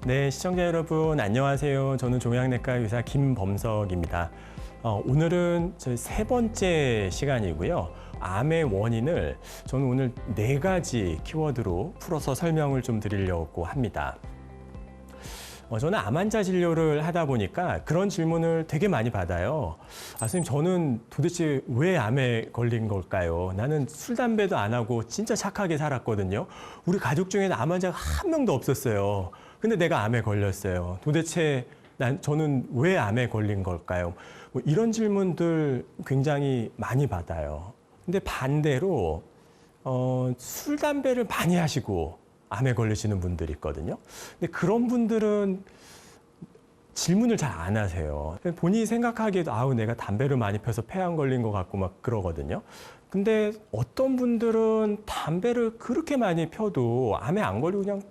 네, 시청자 여러분 안녕하세요. 저는 종양내과 의사 김범석입니다. 오늘은 저희 세 번째 시간이고요. 암의 원인을 저는 오늘 4가지 키워드로 풀어서 설명을 좀 드리려고 합니다. 저는 암 환자 진료를 하다 보니까 그런 질문을 되게 많이 받아요. 선생님, 저는 도대체 왜 암에 걸린 걸까요? 나는 술, 담배도 안 하고 진짜 착하게 살았거든요. 우리 가족 중에는 암 환자가 한 명도 없었어요. 근데 내가 암에 걸렸어요. 도대체 저는 왜 암에 걸린 걸까요? 뭐 이런 질문들 굉장히 많이 받아요. 근데 반대로 술, 담배를 많이 하시고 암에 걸리시는 분들이 있거든요. 근데 그런 분들은 질문을 잘 안 하세요. 본인이 생각하기에도 내가 담배를 많이 펴서 폐암 걸린 것 같고 막 그러거든요. 근데 어떤 분들은 담배를 그렇게 많이 펴도 암에 안 걸리고 그냥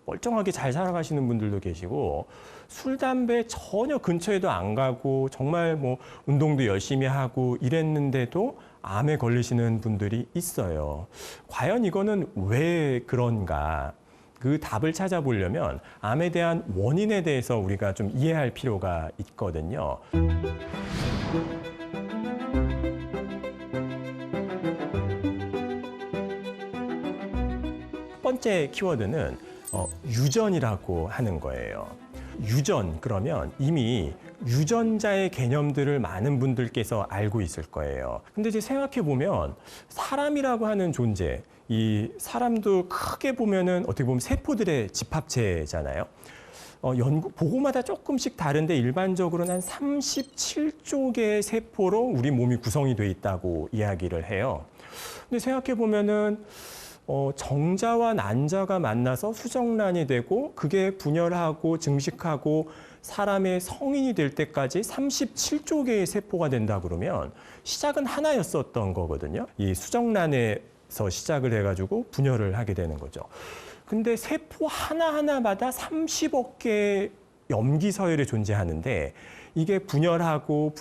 멀쩡하게 잘 살아가시는 분들도 계시고, 술, 담배 전혀 근처에도 안 가고 정말 뭐 운동도 열심히 하고 이랬는데도 암에 걸리시는 분들이 있어요. 과연 이거는 왜 그런가? 그 답을 찾아보려면 암에 대한 원인에 대해서 우리가 좀 이해할 필요가 있거든요. 첫 번째 키워드는 유전이라고 하는 거예요. 유전, 그러면 이미 유전자의 개념들을 많은 분들께서 알고 있을 거예요. 근데 이제 생각해 보면 사람이라고 하는 존재, 이 사람도 크게 보면은 어떻게 보면 세포들의 집합체잖아요. 보고마다 조금씩 다른데 일반적으로는 한 37조 개의 세포로 우리 몸이 구성이 돼 있다고 이야기를 해요. 근데 생각해 보면은 정자와 난자가 만나서 수정란이 되고 그게 분열하고 증식하고 사람의 성인이 될 때까지 37조 개의 세포가 된다 그러면 시작은 하나였었던 거거든요. 이 수정란에서 시작을 해가지고 분열을 하게 되는 거죠. 근데 세포 하나하나마다 30억 개의 염기 서열이 존재하는데 이게 분열하고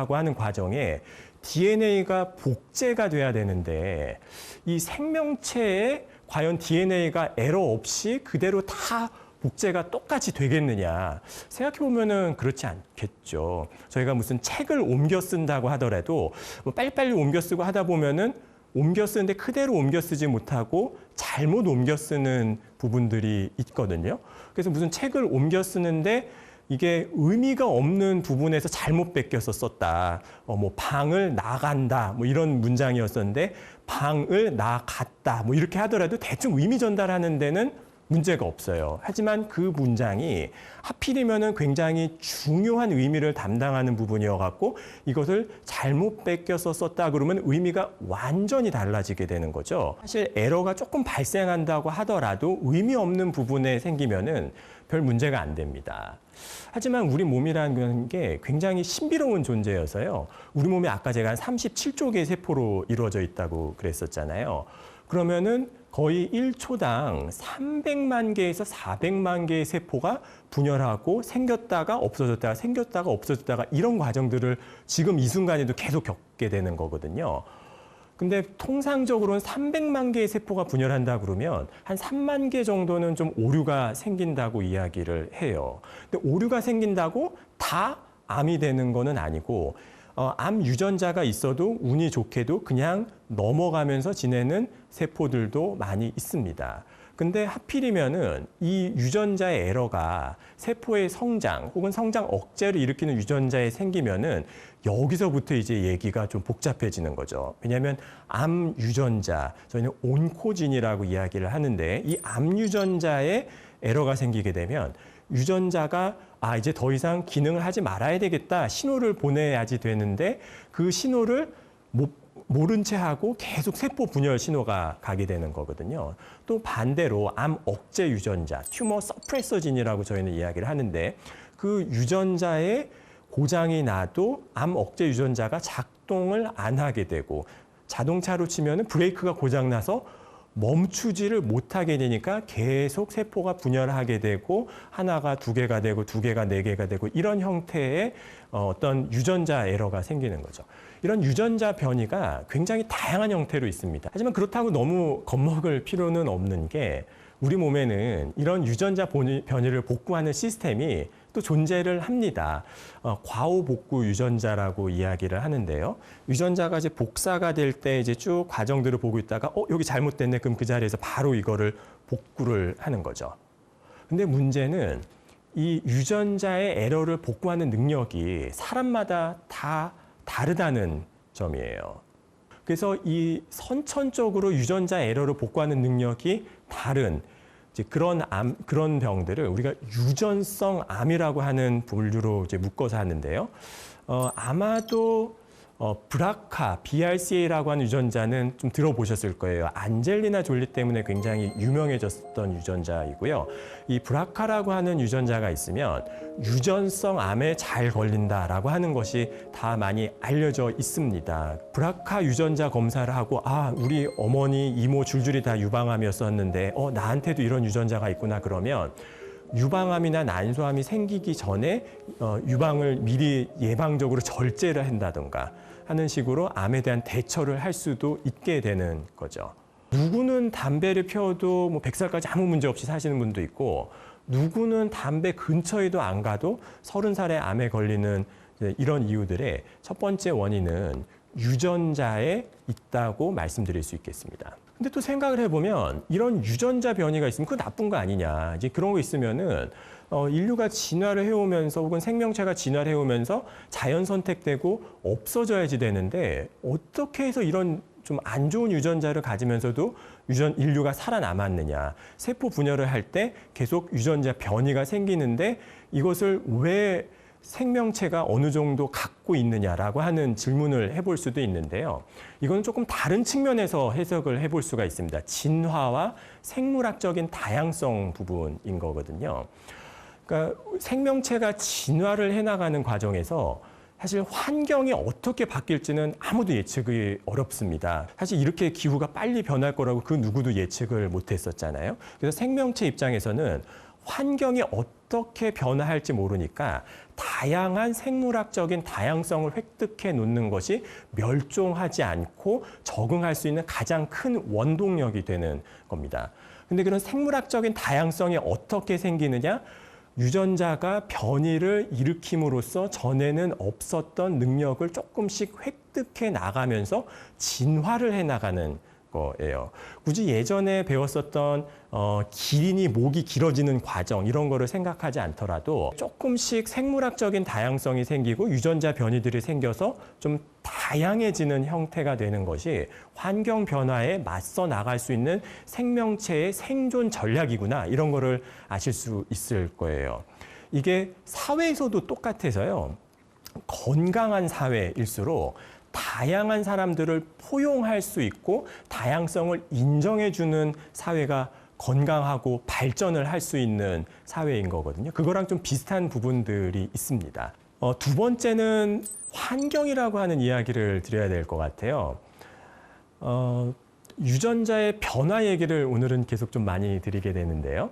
하는 과정에 DNA가 복제가 돼야 되는데 이 생명체에 과연 DNA가 에러 없이 그대로 다 복제가 똑같이 되겠느냐 생각해 보면은 그렇지 않겠죠. 저희가 무슨 책을 옮겨 쓴다고 하더라도 뭐 빨리빨리 옮겨 쓰고 하다 보면은 옮겨 쓰는데 그대로 옮겨 쓰지 못하고 잘못 옮겨 쓰는 부분들이 있거든요. 그래서 무슨 책을 옮겨 쓰는데 이게 의미가 없는 부분에서 잘못 베껴서 썼다. 뭐 방을 나간다. 뭐 이런 문장이었었는데 방을 나갔다. 뭐 이렇게 하더라도 대충 의미 전달하는 데는 문제가 없어요. 하지만 그 문장이 하필이면은 굉장히 중요한 의미를 담당하는 부분이어갖고 이것을 잘못 베껴서 썼다 그러면 의미가 완전히 달라지게 되는 거죠. 사실 에러가 조금 발생한다고 하더라도 의미 없는 부분에 생기면은 별 문제가 안 됩니다. 하지만 우리 몸이라는 게 굉장히 신비로운 존재여서요. 우리 몸이 아까 제가 한 37조 개의 세포로 이루어져 있다고 그랬었잖아요. 그러면은 거의 1초당 300만 개에서 400만 개의 세포가 분열하고 생겼다가 없어졌다가 생겼다가 없어졌다가 이런 과정들을 지금 이 순간에도 계속 겪게 되는 거거든요. 근데 통상적으로는 300만 개의 세포가 분열한다 그러면 한 3만 개 정도는 좀 오류가 생긴다고 이야기를 해요. 근데 오류가 생긴다고 다 암이 되는 거는 아니고 암 유전자가 있어도 운이 좋게도 그냥 넘어가면서 지내는 세포들도 많이 있습니다. 근데 하필이면은 이 유전자의 에러가 세포의 성장 혹은 성장 억제를 일으키는 유전자에 생기면은 여기서부터 이제 얘기가 좀 복잡해지는 거죠. 왜냐하면 암 유전자, 저희는 온코진이라고 이야기를 하는데 이 암 유전자에 에러가 생기게 되면 유전자가 이제 더 이상 기능을 하지 말아야 되겠다 신호를 보내야지 되는데 그 신호를 모른 채 하고 계속 세포 분열 신호가 가게 되는 거거든요. 또 반대로 암 억제 유전자, 튜머 서프레서진이라고 저희는 이야기를 하는데 그 유전자에 고장이 나도 암 억제 유전자가 작동을 안 하게 되고 자동차로 치면은 브레이크가 고장 나서 멈추지를 못하게 되니까 계속 세포가 분열하게 되고 하나가 2개가 되고 2개가 4개가 되고 이런 형태의 어떤 유전자 에러가 생기는 거죠. 이런 유전자 변이가 굉장히 다양한 형태로 있습니다. 하지만 그렇다고 너무 겁먹을 필요는 없는 게 우리 몸에는 이런 유전자 변이를 복구하는 시스템이 또 존재를 합니다. 과호복구 유전자라고 이야기를 하는데요. 유전자가 이제 복사가 될 때 이제 쭉 과정들을 보고 있다가 여기 잘못됐네. 그럼 그 자리에서 바로 이거를 복구를 하는 거죠. 근데 문제는 이 유전자의 에러를 복구하는 능력이 사람마다 다 다르다는 점이에요. 그래서 이 선천적으로 유전자 에러를 복구하는 능력이 다른 이제 그런 병들을 우리가 유전성 암이라고 하는 분류로 이제 묶어서 하는데요. 아마도 브라카, BRCA라고 하는 유전자는 좀 들어보셨을 거예요. 안젤리나 졸리 때문에 굉장히 유명해졌던 유전자이고요. 이 브라카라고 하는 유전자가 있으면 유전성 암에 잘 걸린다라고 하는 것이 다 많이 알려져 있습니다. 브라카 유전자 검사를 하고 우리 어머니, 이모 줄줄이 다 유방암이었었는데 나한테도 이런 유전자가 있구나 그러면 유방암이나 난소암이 생기기 전에 유방을 미리 예방적으로 절제를 한다든가 하는 식으로 암에 대한 대처를 할 수도 있게 되는 거죠. 누구는 담배를 피워도 100살까지 아무 문제 없이 사시는 분도 있고 누구는 담배 근처에도 안 가도 30살에 암에 걸리는 이런 이유들의 첫 번째 원인은 유전자에 있다고 말씀드릴 수 있겠습니다. 근데 또 생각을 해보면 이런 유전자 변이가 있으면 그거 나쁜 거 아니냐. 이제 그런 거 있으면은 인류가 진화를 해오면서 혹은 생명체가 진화를 해오면서 자연 선택되고 없어져야지 되는데 어떻게 해서 이런 좀 안 좋은 유전자를 가지면서도 인류가 살아남았느냐. 세포 분열을 할 때 계속 유전자 변이가 생기는데 이것을 왜 생명체가 어느 정도 갖고 있느냐라고 하는 질문을 해볼 수도 있는데요. 이건 조금 다른 측면에서 해석을 해볼 수가 있습니다. 진화와 생물학적인 다양성 부분인 거거든요. 그러니까 생명체가 진화를 해나가는 과정에서 사실 환경이 어떻게 바뀔지는 아무도 예측이 어렵습니다. 사실 이렇게 기후가 빨리 변할 거라고 그 누구도 예측을 못했었잖아요. 그래서 생명체 입장에서는 환경이 어떻게 변화할지 모르니까 다양한 생물학적인 다양성을 획득해 놓는 것이 멸종하지 않고 적응할 수 있는 가장 큰 원동력이 되는 겁니다. 근데 그런 생물학적인 다양성이 어떻게 생기느냐? 유전자가 변이를 일으킴으로써 전에는 없었던 능력을 조금씩 획득해 나가면서 진화를 해 나가는 거예요. 굳이 예전에 배웠었던 기린이 목이 길어지는 과정 이런 거를 생각하지 않더라도 조금씩 생물학적인 다양성이 생기고 유전자 변이들이 생겨서 좀 다양해지는 형태가 되는 것이 환경 변화에 맞서 나갈 수 있는 생명체의 생존 전략이구나 이런 거를 아실 수 있을 거예요. 이게 사회에서도 똑같아서요. 건강한 사회일수록 다양한 사람들을 포용할 수 있고 다양성을 인정해주는 사회가 건강하고 발전을 할 수 있는 사회인 거거든요. 그거랑 좀 비슷한 부분들이 있습니다. 두 번째는 환경이라고 하는 이야기를 드려야 될 것 같아요. 유전자의 변화 얘기를 오늘은 계속 좀 많이 드리게 되는데요.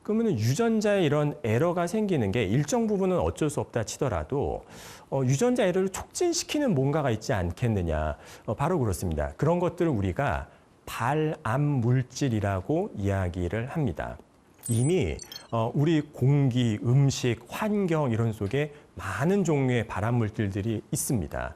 그러면 유전자에 이런 에러가 생기는 게 일정 부분은 어쩔 수 없다 치더라도 유전자 에러를 촉진시키는 뭔가가 있지 않겠느냐. 바로 그렇습니다. 그런 것들을 우리가 발암 물질이라고 이야기를 합니다. 이미 우리 공기, 음식, 환경 이런 속에 많은 종류의 발암 물질들이 있습니다.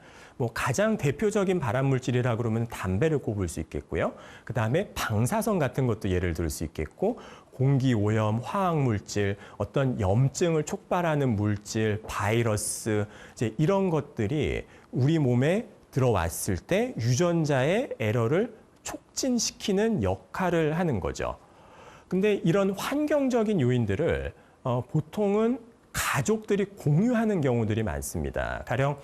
가장 대표적인 발암 물질이라 그러면 담배를 꼽을 수 있겠고요. 그 다음에 방사선 같은 것도 예를 들 수 있겠고, 공기 오염, 화학 물질, 어떤 염증을 촉발하는 물질, 바이러스, 이제 이런 것들이 우리 몸에 들어왔을 때 유전자의 에러를 촉진시키는 역할을 하는 거죠. 근데 이런 환경적인 요인들을 보통은 가족들이 공유하는 경우들이 많습니다. 가령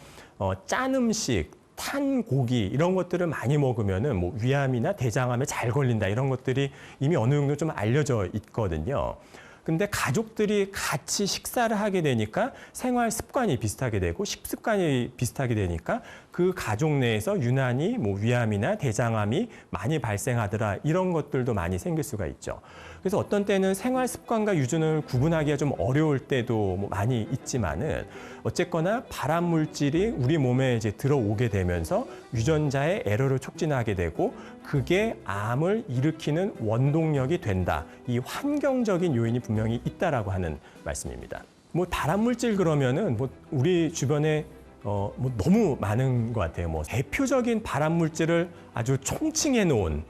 짠 음식, 탄 고기 이런 것들을 많이 먹으면은 위암이나 대장암에 잘 걸린다 이런 것들이 이미 어느 정도 좀 알려져 있거든요. 근데 가족들이 같이 식사를 하게 되니까 생활 습관이 비슷하게 되고 식습관이 비슷하게 되니까 그 가족 내에서 유난히 위암이나 대장암이 많이 발생하더라 이런 것들도 많이 생길 수가 있죠. 그래서 어떤 때는 생활 습관과 유전을 구분하기가 좀 어려울 때도 많이 있지만은 어쨌거나 발암 물질이 우리 몸에 이제 들어오게 되면서 유전자의 에러를 촉진하게 되고 그게 암을 일으키는 원동력이 된다. 이 환경적인 요인이 분명히 있다라고 하는 말씀입니다. 뭐 발암물질 그러면은 뭐 우리 주변에 뭐 너무 많은 것 같아요. 뭐 대표적인 발암물질을 아주 총칭해 놓은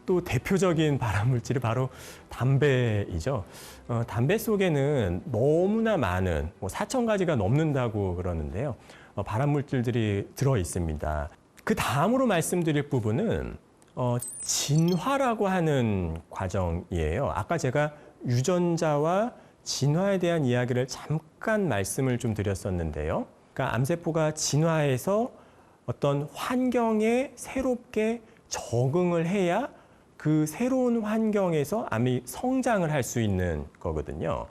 또 대표적인 발암물질이 바로 담배이죠. 담배 속에는 너무나 많은 뭐 4,000가지가 넘는다고 그러는데요. 발암물질들이 들어 있습니다. 그 다음으로 말씀드릴 부분은 진화라고 하는 과정이에요. 아까 제가 유전자와 진화에 대한 이야기를 잠깐 말씀을 좀 드렸었는데요. 그러니까 암세포가 진화해서 어떤 환경에 새롭게 적응을 해야 그 새로운 환경에서 암이 성장을 할 수 있는 거거든요.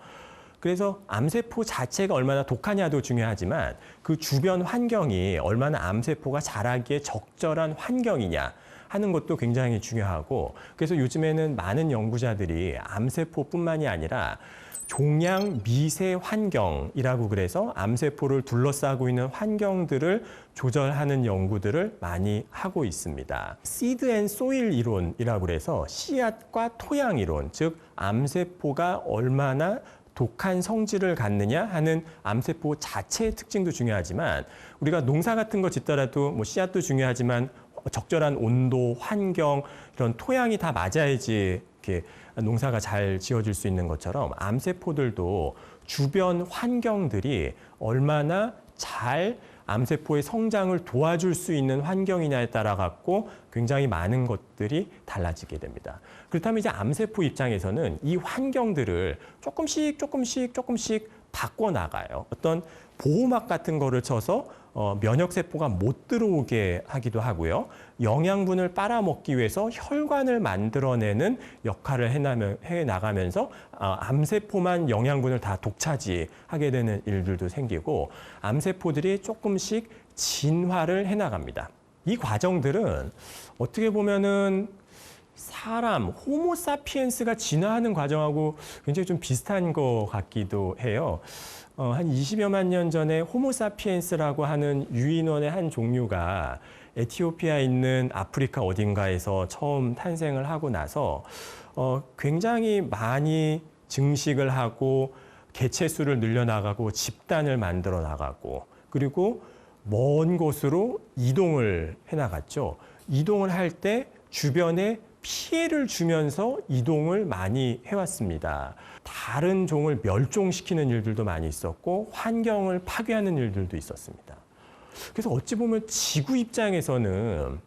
그래서 암세포 자체가 얼마나 독하냐도 중요하지만 그 주변 환경이 얼마나 암세포가 자라기에 적절한 환경이냐 하는 것도 굉장히 중요하고, 그래서 요즘에는 많은 연구자들이 암세포뿐만이 아니라 종양 미세 환경이라고 그래서 암세포를 둘러싸고 있는 환경들을 조절하는 연구들을 많이 하고 있습니다. 시드 앤 소일 이론이라고 그래서 씨앗과 토양 이론, 즉 암세포가 얼마나 독한 성질을 갖느냐 하는 암세포 자체의 특징도 중요하지만, 우리가 농사 같은 거 짓더라도 뭐 씨앗도 중요하지만 적절한 온도, 환경, 이런 토양이 다 맞아야지 이렇게 농사가 잘 지어질 수 있는 것처럼 암세포들도 주변 환경들이 얼마나 잘 암세포의 성장을 도와줄 수 있는 환경이냐에 따라 갖고 굉장히 많은 것들이 달라지게 됩니다. 그렇다면 이제 암세포 입장에서는 이 환경들을 조금씩 바꿔나가요. 어떤 보호막 같은 거를 쳐서 면역세포가 못 들어오게 하기도 하고요. 영양분을 빨아먹기 위해서 혈관을 만들어내는 역할을 해나가면서 암세포만 영양분을 다 독차지하게 되는 일들도 생기고, 암세포들이 조금씩 진화를 해나갑니다. 이 과정들은 어떻게 보면은 사람, 호모사피엔스가 진화하는 과정하고 굉장히 좀 비슷한 것 같기도 해요. 한 20여만 년 전에 호모사피엔스라고 하는 유인원의 한 종류가 에티오피아에 있는 아프리카 어딘가에서 처음 탄생을 하고 나서 굉장히 많이 증식을 하고 개체수를 늘려나가고 집단을 만들어 나가고, 그리고 먼 곳으로 이동을 해나갔죠. 이동을 할 때 주변에 피해를 주면서 이동을 많이 해왔습니다. 다른 종을 멸종시키는 일들도 많이 있었고 환경을 파괴하는 일들도 있었습니다. 그래서 어찌 보면 지구 입장에서는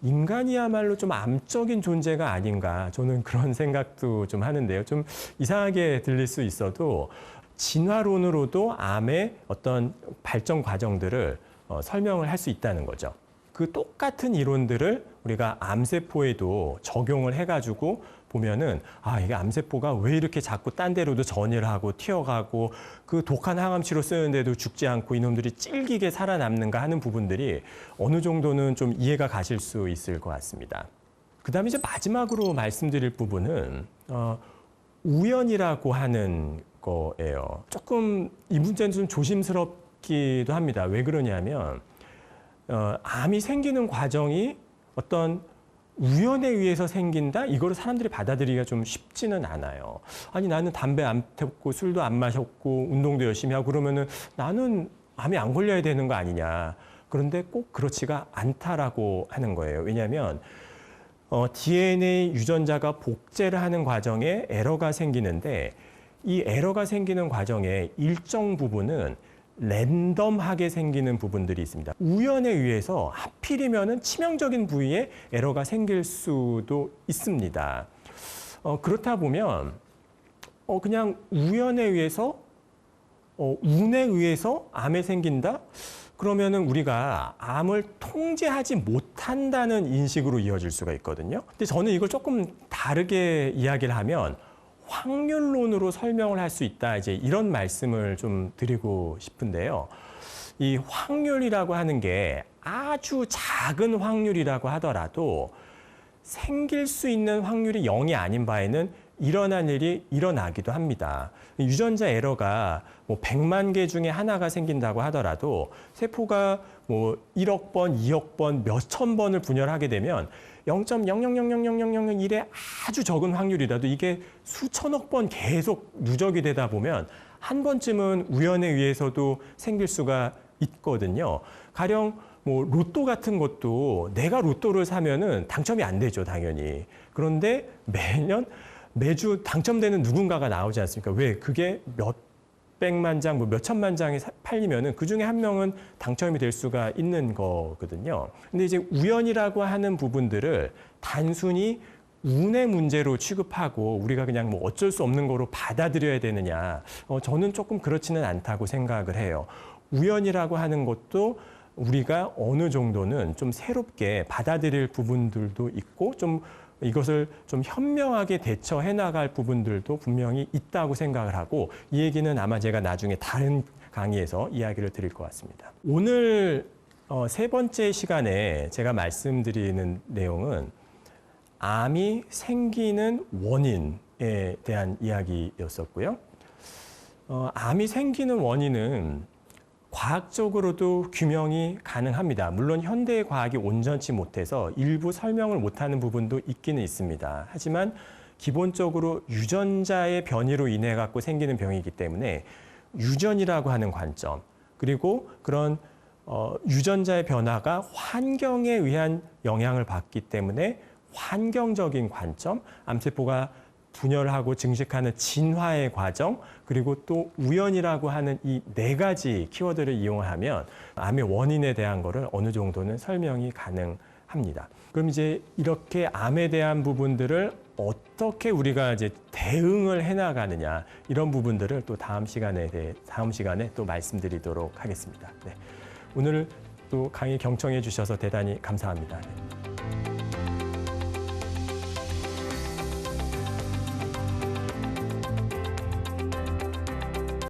인간이야말로 좀 암적인 존재가 아닌가, 저는 그런 생각도 좀 하는데요. 좀 이상하게 들릴 수 있어도 진화론으로도 암의 어떤 발전 과정들을 설명을 할 수 있다는 거죠. 그 똑같은 이론들을 우리가 암세포에도 적용을 해가지고 보면은, 이게 암세포가 왜 이렇게 자꾸 딴 데로도 전이를 하고 튀어가고 그 독한 항암치료 쓰는데도 죽지 않고 이놈들이 찔기게 살아남는가 하는 부분들이 어느 정도는 좀 이해가 가실 수 있을 것 같습니다. 그 다음에 이제 마지막으로 말씀드릴 부분은 우연이라고 하는 거예요. 조금 이 문제는 좀 조심스럽기도 합니다. 왜 그러냐면 암이 생기는 과정이 어떤 우연에 의해서 생긴다? 이거를 사람들이 받아들이기가 좀 쉽지는 않아요. 아니, 나는 담배 안 태웠고 술도 안 마셨고 운동도 열심히 하고 그러면은 나는 암이 안 걸려야 되는 거 아니냐. 그런데 꼭 그렇지가 않다라고 하는 거예요. 왜냐하면 DNA 유전자가 복제를 하는 과정에 에러가 생기는데, 이 에러가 생기는 과정에 일정 부분은 랜덤하게 생기는 부분들이 있습니다. 우연에 의해서 하필이면은 치명적인 부위에 에러가 생길 수도 있습니다. 그렇다 보면 그냥 우연에 의해서 운에 의해서 암에 생긴다? 그러면은 우리가 암을 통제하지 못한다는 인식으로 이어질 수가 있거든요. 근데 저는 이걸 조금 다르게 이야기를 하면 확률론으로 설명을 할 수 있다, 이제 이런 말씀을 좀 드리고 싶은데요. 이 확률이라고 하는 게 아주 작은 확률이라고 하더라도 생길 수 있는 확률이 0이 아닌 바에는 일어난 일이 일어나기도 합니다. 유전자 에러가 뭐 100만 개 중에 하나가 생긴다고 하더라도 세포가 뭐 1억 번, 2억 번, 몇천 번을 분열하게 되면 0.000000001의 아주 적은 확률이라도 이게 수천억 번 계속 누적이 되다 보면 한 번쯤은 우연에 의해서도 생길 수가 있거든요. 가령 뭐 로또 같은 것도 내가 로또를 사면은 당첨이 안 되죠, 당연히. 그런데 매주 당첨되는 누군가가 나오지 않습니까? 왜? 그게 몇백만 장, 뭐 몇천만 장이 팔리면은 그 중에 한 명은 당첨이 될 수가 있는 거거든요. 근데 이제 우연이라고 하는 부분들을 단순히 운의 문제로 취급하고 우리가 그냥 뭐 어쩔 수 없는 거로 받아들여야 되느냐. 저는 조금 그렇지는 않다고 생각을 해요. 우연이라고 하는 것도 우리가 어느 정도는 좀 새롭게 받아들일 부분들도 있고 좀 이것을 좀 현명하게 대처해 나갈 부분들도 분명히 있다고 생각을 하고 이 얘기는 아마 제가 나중에 다른 강의에서 이야기를 드릴 것 같습니다. 오늘 세 번째 시간에 제가 말씀드리는 내용은 암이 생기는 원인에 대한 이야기였었고요. 암이 생기는 원인은 과학적으로도 규명이 가능합니다. 물론 현대의 과학이 온전치 못해서 일부 설명을 못하는 부분도 있기는 있습니다. 하지만 기본적으로 유전자의 변이로 인해 갖고 생기는 병이기 때문에 유전이라고 하는 관점 그리고 그런 유전자의 변화가 환경에 의한 영향을 받기 때문에 환경적인 관점, 암세포가 분열하고 증식하는 진화의 과정, 그리고 또 우연이라고 하는 이 네 가지 키워드를 이용하면 암의 원인에 대한 거를 어느 정도는 설명이 가능합니다. 그럼 이제 이렇게 암에 대한 부분들을 어떻게 우리가 이제 대응을 해나가느냐 이런 부분들을 또 다음 시간에 또 말씀드리도록 하겠습니다. 네. 오늘 또 강의 경청해 주셔서 대단히 감사합니다. 네.